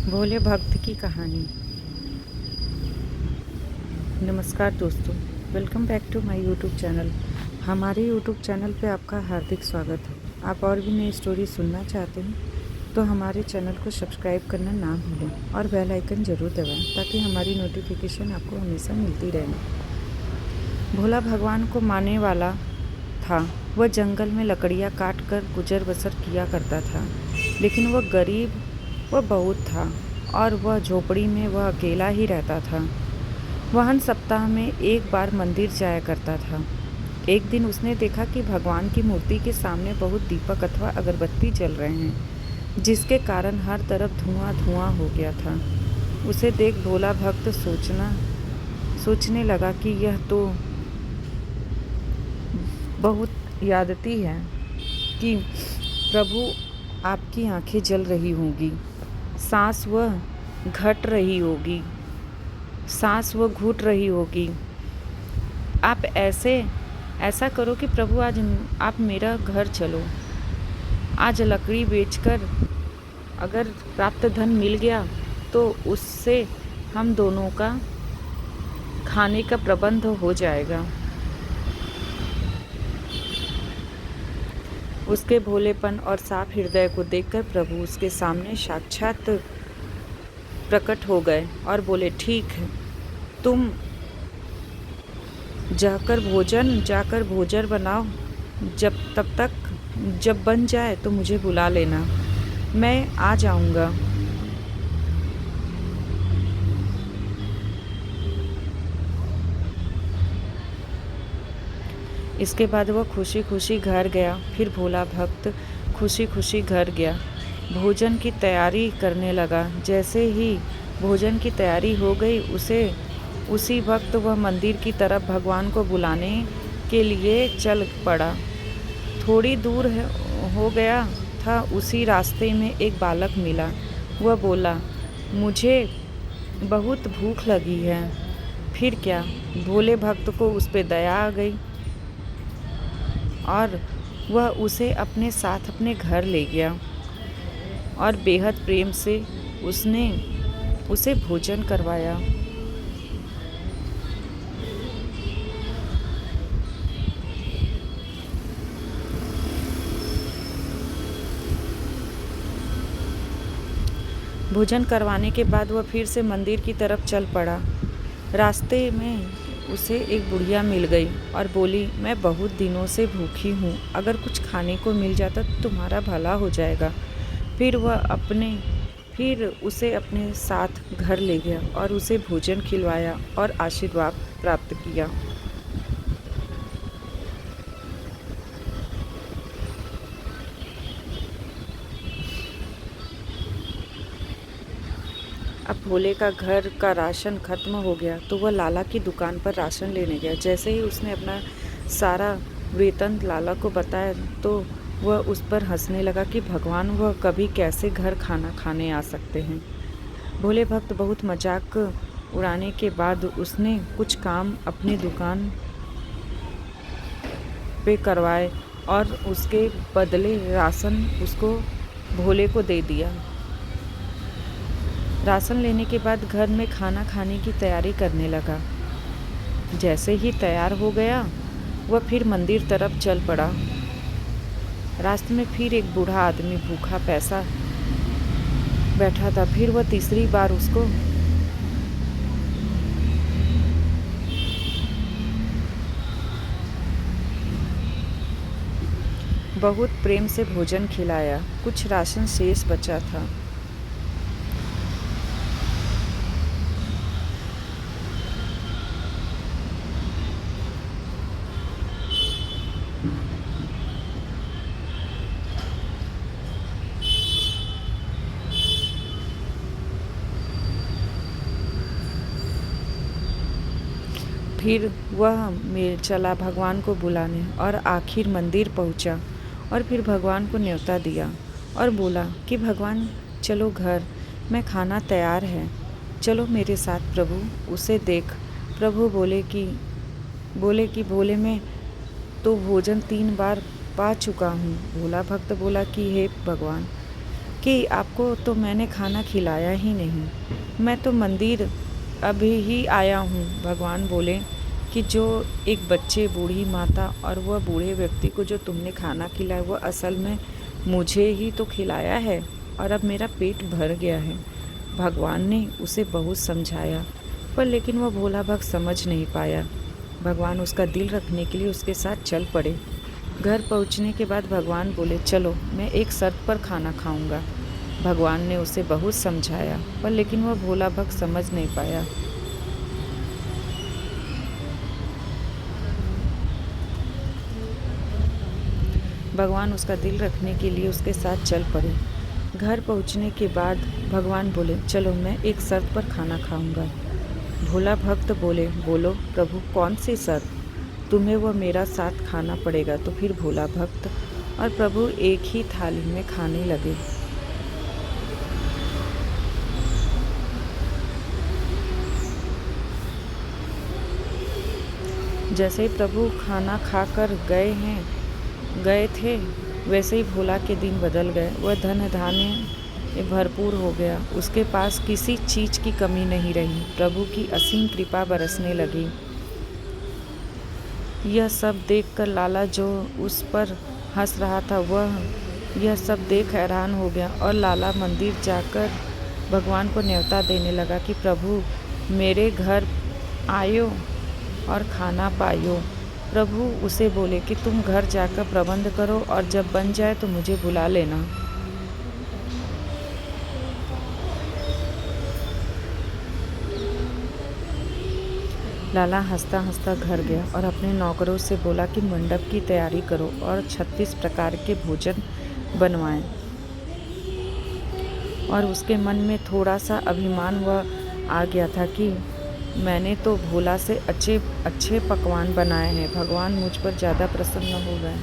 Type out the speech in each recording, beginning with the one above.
भोले भक्त की कहानी। नमस्कार दोस्तों, welcome back to my YouTube channel. हमारे यूट्यूब चैनल पे आपका हार्दिक स्वागत है। आप और भी नई स्टोरी सुनना चाहते हैं तो हमारे चैनल को सब्सक्राइब करना ना भूलें और बेल आइकन ज़रूर दबाएं ताकि हमारी नोटिफिकेशन आपको हमेशा मिलती रहे। भोला भगवान को मानने वाला था। वह जंगल में लकड़ियाँ काट कर गुजर बसर किया करता था, लेकिन वह गरीब वह बहुत था और वह झोपड़ी में वह अकेला ही रहता था। वह सप्ताह में एक बार मंदिर जाया करता था। एक दिन उसने देखा कि भगवान की मूर्ति के सामने बहुत दीपक अथवा अगरबत्ती जल रहे हैं, जिसके कारण हर तरफ धुआं धुआं हो गया था। उसे देख भोला भक्त सोचने लगा कि यह तो बहुत यादती है कि प्रभु आपकी आंखें जल रही होंगी, सांस वह घुट रही होगी। आप ऐसा करो कि प्रभु आज आप मेरा घर चलो। आज लकड़ी बेचकर अगर प्राप्त धन मिल गया तो उससे हम दोनों का खाने का प्रबंध हो जाएगा। उसके भोलेपन और साफ हृदय को देखकर प्रभु उसके सामने साक्षात प्रकट हो गए और बोले, ठीक है, तुम जाकर भोजन बनाओ। जब बन जाए तो मुझे बुला लेना, मैं आ जाऊंगा। इसके बाद वह खुशी खुशी घर गया। फिर भोला भक्त खुशी खुशी घर गया, भोजन की तैयारी करने लगा। जैसे ही भोजन की तैयारी हो गई, उसी वक्त वह मंदिर की तरफ भगवान को बुलाने के लिए चल पड़ा। थोड़ी दूर हो गया था, उसी रास्ते में एक बालक मिला। वह बोला, मुझे बहुत भूख लगी है। फिर क्या, भोले भक्त को उस पर दया आ गई और वह उसे अपने साथ अपने घर ले गया और बेहद प्रेम से उसने उसे भोजन करवाया। भोजन करवाने के बाद वह फिर से मंदिर की तरफ चल पड़ा। रास्ते में उसे एक बुढ़िया मिल गई और बोली, मैं बहुत दिनों से भूखी हूँ, अगर कुछ खाने को मिल जाता तो तुम्हारा भला हो जाएगा। फिर उसे अपने साथ घर ले गया और उसे भोजन खिलवाया और आशीर्वाद प्राप्त किया। अब भोले का घर का राशन खत्म हो गया तो वह लाला की दुकान पर राशन लेने गया। जैसे ही उसने अपना सारा वेतन लाला को बताया तो वह उस पर हंसने लगा कि भगवान वह कभी कैसे घर खाना खाने आ सकते हैं। भोले भक्त बहुत मजाक उड़ाने के बाद उसने कुछ काम अपनी दुकान पे करवाए और उसके बदले राशन उसको भोले को दे दिया। राशन लेने के बाद घर में खाना खाने की तैयारी करने लगा। जैसे ही तैयार हो गया वह फिर मंदिर तरफ चल पड़ा। रास्ते में फिर एक बूढ़ा आदमी भूखा पैसा बैठा था। फिर वह तीसरी बार उसको बहुत प्रेम से भोजन खिलाया। कुछ राशन शेष बचा था। फिर वह चला भगवान को बुलाने और आखिर मंदिर पहुंचा और फिर भगवान को न्योता दिया और बोला कि भगवान चलो घर, मैं खाना तैयार है, चलो मेरे साथ प्रभु। उसे देख प्रभु बोले कि भोले मैं तो भोजन 3 बार पा चुका हूँ। भोला भक्त बोला कि हे भगवान, कि आपको तो मैंने खाना खिलाया ही नहीं, मैं तो मंदिर अभी ही आया हूँ। भगवान बोले कि जो एक बच्चे, बूढ़ी माता और वह बूढ़े व्यक्ति को जो तुमने खाना खिलाया वह असल में मुझे ही तो खिलाया है और अब मेरा पेट भर गया है। भगवान ने उसे बहुत समझाया, पर लेकिन वह भोला भक्त समझ नहीं पाया। भगवान उसका दिल रखने के लिए उसके साथ चल पड़े। घर पहुंचने के बाद भगवान बोले, चलो मैं एक शर्त पर खाना खाऊंगा। भगवान ने उसे बहुत समझाया, पर लेकिन वह भोला भक्त समझ नहीं पाया। भगवान उसका दिल रखने के लिए उसके साथ चल पड़े। घर पहुंचने के बाद भगवान बोले, चलो मैं एक शर्त पर खाना खाऊंगा। भोला भक्त बोले, बोलो प्रभु, कौन सी शर्त? तुम्हें वह मेरा साथ खाना पड़ेगा। तो फिर भोला भक्त और प्रभु एक ही थाली में खाने लगे। जैसे ही प्रभु खाना खाकर गए थे, वैसे ही भोला के दिन बदल गए। वह धन धान्य भरपूर हो गया, उसके पास किसी चीज़ की कमी नहीं रही। प्रभु की असीम कृपा बरसने लगी। यह सब देखकर लाला, जो उस पर हंस रहा था, वह यह सब देख हैरान हो गया और लाला मंदिर जाकर भगवान को न्योता देने लगा कि प्रभु मेरे घर आयो और खाना पायो। प्रभु उसे बोले कि तुम घर जाकर प्रबंध करो और जब बन जाए तो मुझे बुला लेना। लाला हंसता हंसता घर गया और अपने नौकरों से बोला कि मंडप की तैयारी करो और 36 प्रकार के भोजन बनवाएं। और उसके मन में थोड़ा सा अभिमान वह आ गया था कि मैंने तो भोला से अच्छे अच्छे पकवान बनाए हैं, भगवान मुझ पर ज़्यादा प्रसन्न हो गए।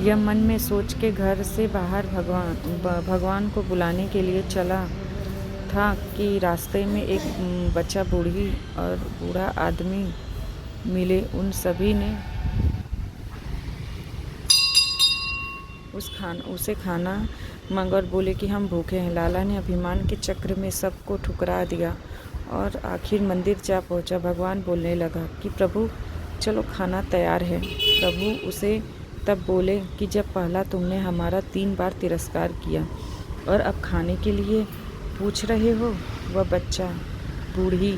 यह मन में सोच के घर से बाहर भगवान को बुलाने के लिए चला था कि रास्ते में एक बच्चा, बूढ़ी और बूढ़ा आदमी मिले। उन सभी ने उसे खाना मांगा और बोले कि हम भूखे हैं। लाला ने अभिमान के चक्र में सबको ठुकरा दिया और आखिर मंदिर जा पहुंचा। भगवान बोलने लगा कि प्रभु चलो खाना तैयार है। प्रभु उसे तब बोले कि जब पहला तुमने हमारा 3 बार तिरस्कार किया और अब खाने के लिए पूछ रहे हो। वह बच्चा, बूढ़ी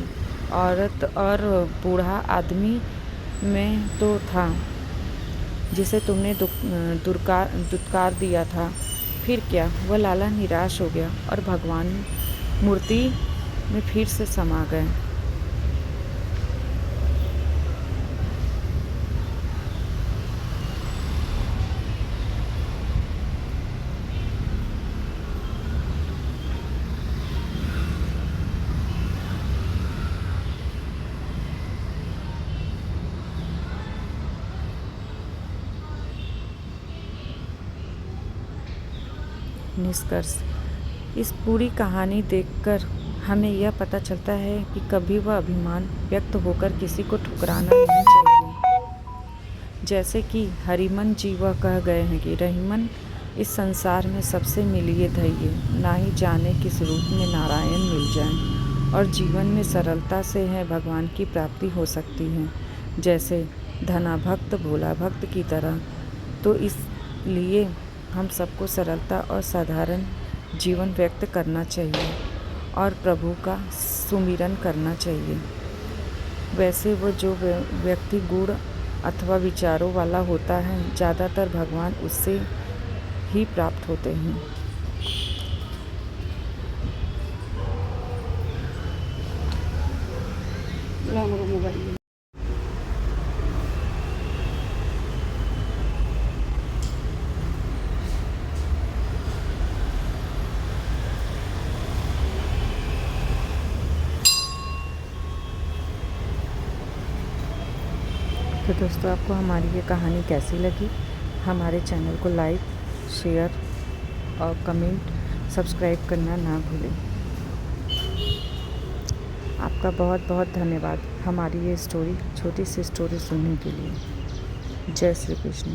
औरत और बूढ़ा आदमी में तो था जिसे तुमने दुत्कार दिया था। फिर क्या? वह लाला निराश हो गया और भगवान मूर्ति में फिर से समा गए। निष्कर्ष, इस पूरी कहानी देखकर हमें यह पता चलता है कि कभी वह अभिमान व्यक्त होकर किसी को ठुकराना नहीं चाहिए। जैसे कि हरिमन जी वह कह गए हैं कि रहीमन इस संसार में सबसे मिलिए धइये, ना ही जाने किस रूप में नारायण मिल जाएं। और जीवन में सरलता से है भगवान की प्राप्ति हो सकती है, जैसे धना भक्त भोला भक्त की तरह। तो इसलिए हम सबको सरलता और साधारण जीवन व्यक्त करना चाहिए और प्रभु का सुमिरन करना चाहिए। वैसे वो जो व्यक्ति गुण अथवा विचारों वाला होता है, ज़्यादातर भगवान उससे ही प्राप्त होते हैं। तो दोस्तों, आपको हमारी ये कहानी कैसी लगी? हमारे चैनल को लाइक, शेयर और कमेंट, सब्सक्राइब करना ना भूलें। आपका बहुत बहुत धन्यवाद हमारी ये स्टोरी, छोटी सी स्टोरी सुनने के लिए। जय श्री कृष्ण।